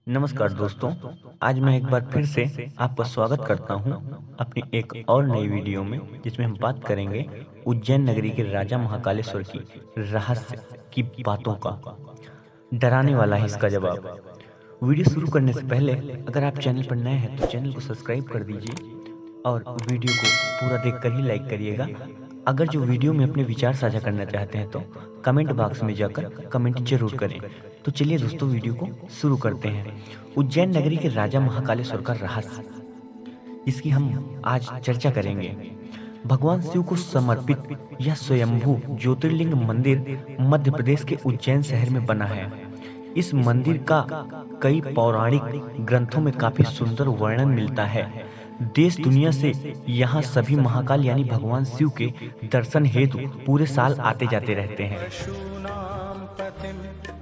नमस्कार दोस्तों। आज मैं एक बार फिर से आपका स्वागत करता हूं अपनी एक और नई वीडियो में, जिसमें हम बात करेंगे उज्जैन नगरी के राजा महाकालेश्वर की रहस्य की बातों का। डराने वाला है इसका जवाब। वीडियो शुरू करने से पहले अगर आप चैनल पर नए हैं तो चैनल को सब्सक्राइब कर दीजिए और वीडियो को पूरा देखकर ही लाइक करिएगा। अगर जो वीडियो में अपने विचार साझा करना चाहते हैं तो कमेंट बॉक्स में जाकर कमेंट जरूर करें। तो चलिए दोस्तों, वीडियो को शुरू करते हैं। उज्जैन नगरी के राजा महाकालेश्वर का रहस्य, इसकी हम आज चर्चा करेंगे। भगवान शिव को समर्पित यह स्वयंभू ज्योतिर्लिंग मंदिर मध्य प्रदेश के उज्जैन शहर में बना है। इस मंदिर का कई पौराणिक ग्रंथों में काफी सुंदर वर्णन मिलता है। देश दुनिया से यहाँ सभी महाकाल यानी भगवान शिव के दर्शन हेतु पूरे साल आते जाते रहते हैं।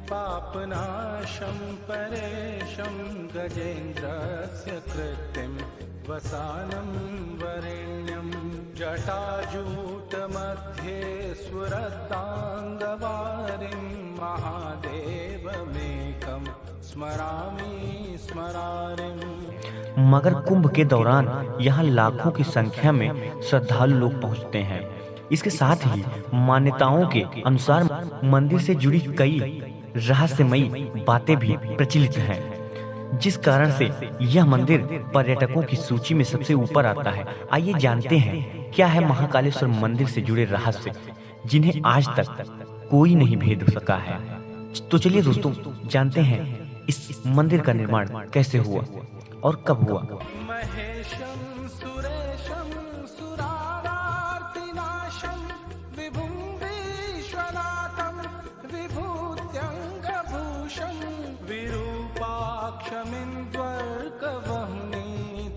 पापनाशं परेशं गजेन्द्रस्य कृत्तिं वसानं वरेण्यं जटाजूटमध्ये स्फुरद्दाङ्गवारिं महादेवमेकं स्मरामि स्मरारिम्। मगर कुंभ के दौरान यहाँ लाखों की संख्या में श्रद्धालु लोग पहुँचते हैं। इसके साथ ही मान्यताओं के अनुसार मंदिर से जुड़ी कई रहस्यमयी बातें भी प्रचलित हैं, जिस कारण से यह मंदिर पर्यटकों की सूची में सबसे ऊपर आता है। आइए जानते हैं क्या है महाकालेश्वर मंदिर से जुड़े रहस्य, जिन्हें आज तक कोई नहीं भेद सका है। तो चलिए दोस्तों, जानते हैं इस मंदिर का निर्माण कैसे हुआ और कब हुआ। महेशं सुरेशं सुरारार्तिनाशं विभुं विश्वनाथं विभूत्यङ्गभूषं विरूपाक्षमिन्द्वर्कवह्नि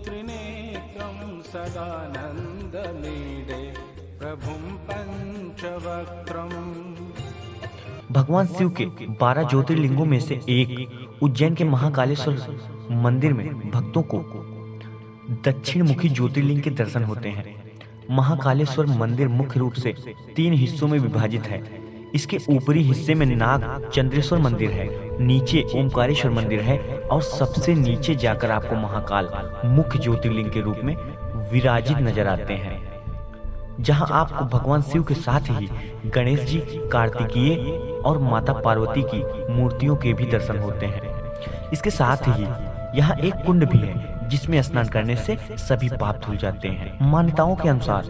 त्रिनेत्रं सदानन्दमीडे प्रभुं पंचवक्त्रम्। भगवान शिव के 12 ज्योतिर्लिंगों में से एक उज्जैन के महाकालेश्वर मंदिर में भक्तों को दक्षिण मुखी ज्योतिर्लिंग के दर्शन होते हैं। महाकालेश्वर मंदिर मुख्य रूप से 3 हिस्सों में विभाजित है। इसके ऊपरी हिस्से में नाग चंद्रेश्वर मंदिर है, नीचे ओमकारेश्वर मंदिर है और सबसे नीचे जाकर आपको महाकाल मुख्य ज्योतिर्लिंग के रूप में विराजित नजर आते हैं, जहां आपको भगवान शिव के साथ ही गणेश जी, कार्तिकेय और माता पार्वती की मूर्तियों के भी दर्शन होते हैं। इसके साथ ही यहाँ एक कुंड भी है, जिसमें स्नान करने से सभी पाप धुल जाते हैं। मान्यताओं के अनुसार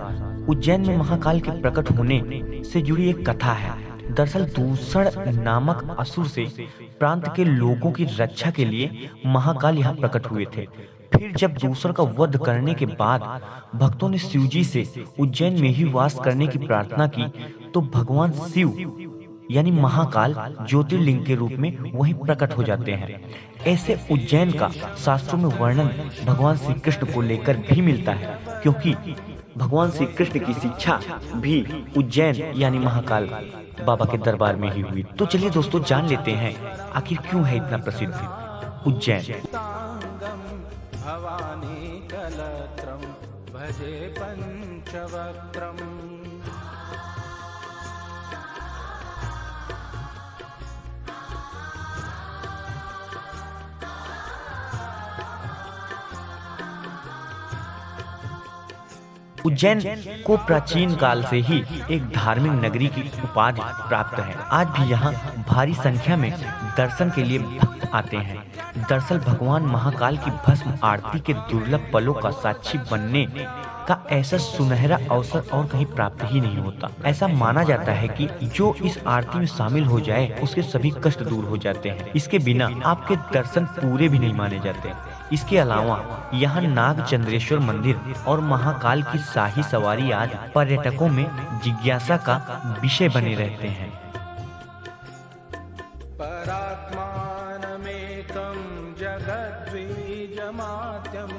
उज्जैन में महाकाल के प्रकट होने से जुड़ी एक कथा है। दरअसल दूसर नामक असुर से प्रांत के लोगों की रक्षा के लिए महाकाल यहाँ प्रकट हुए थे। फिर जब दूसर का वध करने के बाद भक्तों ने शिवजी से उज्जैन में ही वास करने की प्रार्थना की, तो भगवान शिव यानी महाकाल ज्योतिर्लिंग के रूप में वहीं प्रकट हो जाते हैं। ऐसे उज्जैन का शास्त्रों में वर्णन भगवान श्री कृष्ण को लेकर भी मिलता है, क्योंकि भगवान श्री कृष्ण की शिक्षा भी उज्जैन यानी महाकाल बाबा के दरबार में ही हुई। तो चलिए दोस्तों, जान लेते हैं आखिर क्यों है इतना प्रसिद्ध उज्जैन। भवानी कलत्रं भजे पंचवक्त्रम्। उज्जैन को प्राचीन काल से ही एक धार्मिक नगरी की उपाधि प्राप्त है। आज भी यहाँ भारी संख्या में दर्शन के लिए भक्त आते हैं। दरअसल भगवान महाकाल की भस्म आरती के दुर्लभ पलों का साक्षी बनने का ऐसा सुनहरा अवसर और कहीं प्राप्त ही नहीं होता। ऐसा माना जाता है कि जो इस आरती में शामिल हो जाए उसके सभी कष्ट दूर हो जाते हैं। इसके बिना आपके दर्शन पूरे भी नहीं माने जाते। इसके अलावा यहाँ नाग चंद्रेश्वर मंदिर और महाकाल की शाही सवारी आज पर्यटकों में जिज्ञासा का विषय बने रहते हैं। परात्मानमेकं जगद्बीजमाद्यं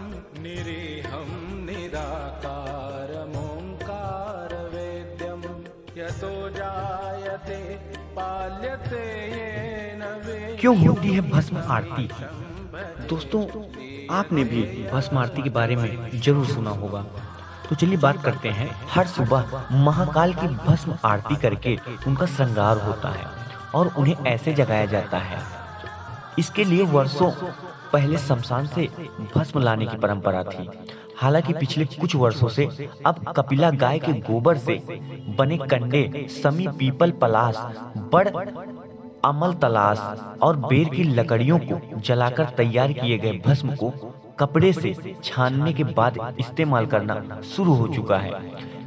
निरीहं निराकारमोङ्कारवेद्यं यतो जायते पाल्यते येन वेद। क्यों होती है भस्म आरती? दोस्तों, आपने भी भस्म आरती के बारे में जरूर सुना होगा। तो चलिए बात करते हैं। हर सुबह महाकाल की भस्म आरती करके उनका श्रृंगार होता है और उन्हें ऐसे जगाया जाता है इसके लिए वर्षों पहले शमशान से भस्म लाने की परंपरा थी। हालांकि पिछले कुछ वर्षों से अब कपिला गाय के गोबर से बने कंडे, समी, पीपल, पलाश, बड़, अमल, तलाश और बेर की लकड़ियों को जलाकर तैयार किए गए भस्म को कपड़े से छानने के बाद इस्तेमाल करना शुरू हो चुका है।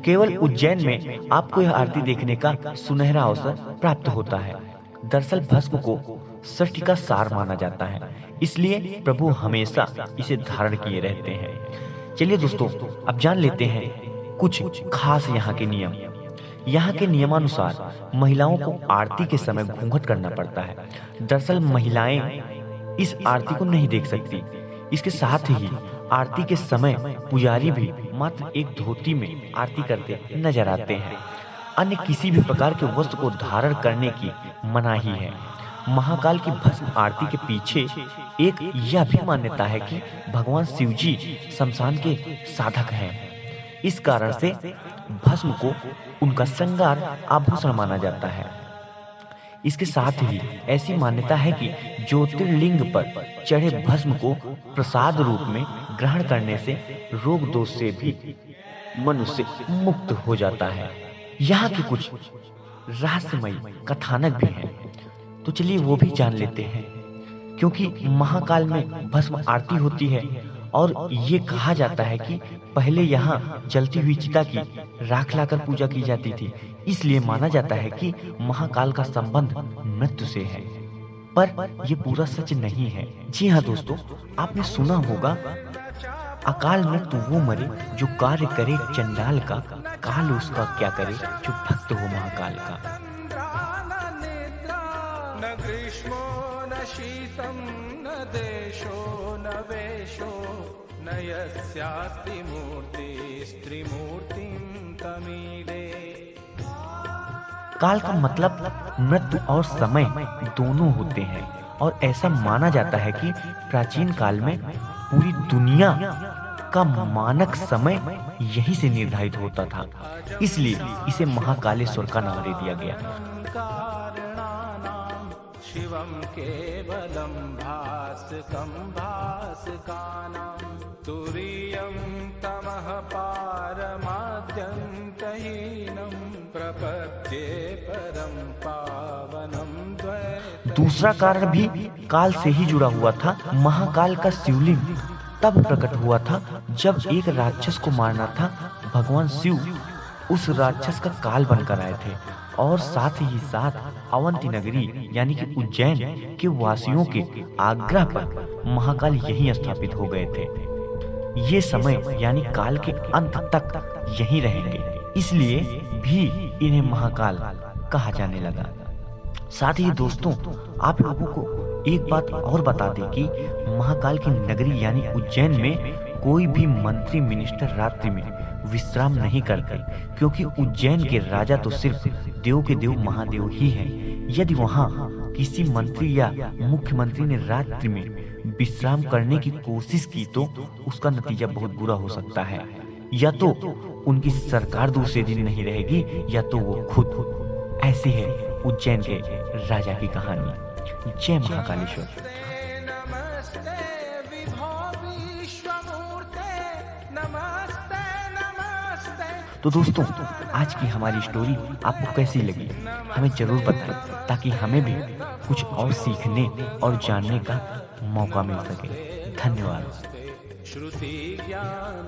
केवल उज्जैन में आपको यह आरती देखने का सुनहरा अवसर प्राप्त होता है। दरअसल भस्म को सृष्टि का सार माना जाता है, इसलिए प्रभु हमेशा इसे धारण किए रहते हैं। चलिए दोस्तों, अब जान लेते हैं कुछ खास यहाँ के नियम। यहाँ के नियमानुसार महिलाओं को आरती के समय घूंघट करना पड़ता है। दरअसल महिलाएं इस आरती को नहीं देख सकती। इसके साथ ही आरती के समय पुजारी भी मात्र एक धोती में आरती करते नजर आते हैं। अन्य किसी भी प्रकार के वस्त्र को धारण करने की मनाही है। महाकाल की भस्म आरती के पीछे एक यह भी मान्यता है कि भगवान शिवजी शमशान के साधक हैं। इस कारण से भस्म को उनका श्रृंगार आभूषण माना जाता है। इसके साथ ही ऐसी मान्यता है कि ज्योतिर्लिंग पर चढ़े भस्म को प्रसाद रूप में ग्रहण करने से रोग दोष से भी मनुष्य मुक्त हो जाता है। यहाँ के कुछ रहस्यमयी कथानक भी हैं, तो चलिए वो भी जान लेते हैं। क्योंकि महाकाल में भस्म आरती होती है और ये कहा जाता है कि पहले यहाँ जलती हुई चिता की राख लाकर पूजा की जाती थी, इसलिए माना जाता है कि महाकाल का संबंध मृत्यु से है। पर ये पूरा सच नहीं है। जी हाँ दोस्तों, आपने सुना होगा, अकाल मृत्यु वो मरे जो कार्य करे चंडाल का, काल उसका क्या करे जो भक्त हो महाकाल का। न ग्रीष्मो न शीतं न देशो न वेशो न यस्यास्ति मूर्तिस्त्रिमूर्तिं तमीडे। काल का मतलब मृत्यु और समय दोनों होते हैं और ऐसा माना जाता है कि प्राचीन काल में पूरी दुनिया का मानक समय यहीं से निर्धारित होता था, इसलिए इसे महाकालेश्वर का नाम दे दिया गया। शिवं केवलं भास्कं भास्कानां तुरीयं तमः पारमाद्यन्तहीनं प्रपद्ये परं पावनं द्वैतं। दूसरा कारण भी काल से ही जुड़ा हुआ था। महाकाल का शिवलिंग तब प्रकट हुआ था जब एक राक्षस को मारना था। भगवान शिव उस राक्षस का काल बनकर आए थे और साथ ही साथ अवंती नगरी यानी कि उज्जैन के वासियों के आग्रह पर महाकाल यहीं स्थापित हो गए थे। ये समय यानी काल के अंत तक यहीं रहेंगे, इसलिए भी इन्हें महाकाल कहा जाने लगा। साथ ही दोस्तों, आप लोगों को एक बात और बता दें कि महाकाल की नगरी यानी उज्जैन में कोई भी मंत्री मिनिस्टर रात्रि में विश्राम नहीं करते, क्योंकि उज्जैन के राजा तो सिर्फ देव के देव महादेव ही हैं। यदि वहां किसी मंत्री या मुख्यमंत्री ने रात्रि में विश्राम करने की कोशिश की तो उसका नतीजा बहुत बुरा हो सकता है। या तो उनकी सरकार दूसरे दिन नहीं रहेगी या तो वो खुद। ऐसी है उज्जैन के राजा की कहानी। जय महाकालेश्वर। तो दोस्तों, आज की हमारी स्टोरी आपको कैसी लगी हमें जरूर बताएं, ताकि हमें भी कुछ और सीखने और जानने का मौका मिल सके। धन्यवाद। श्रुति ज्ञान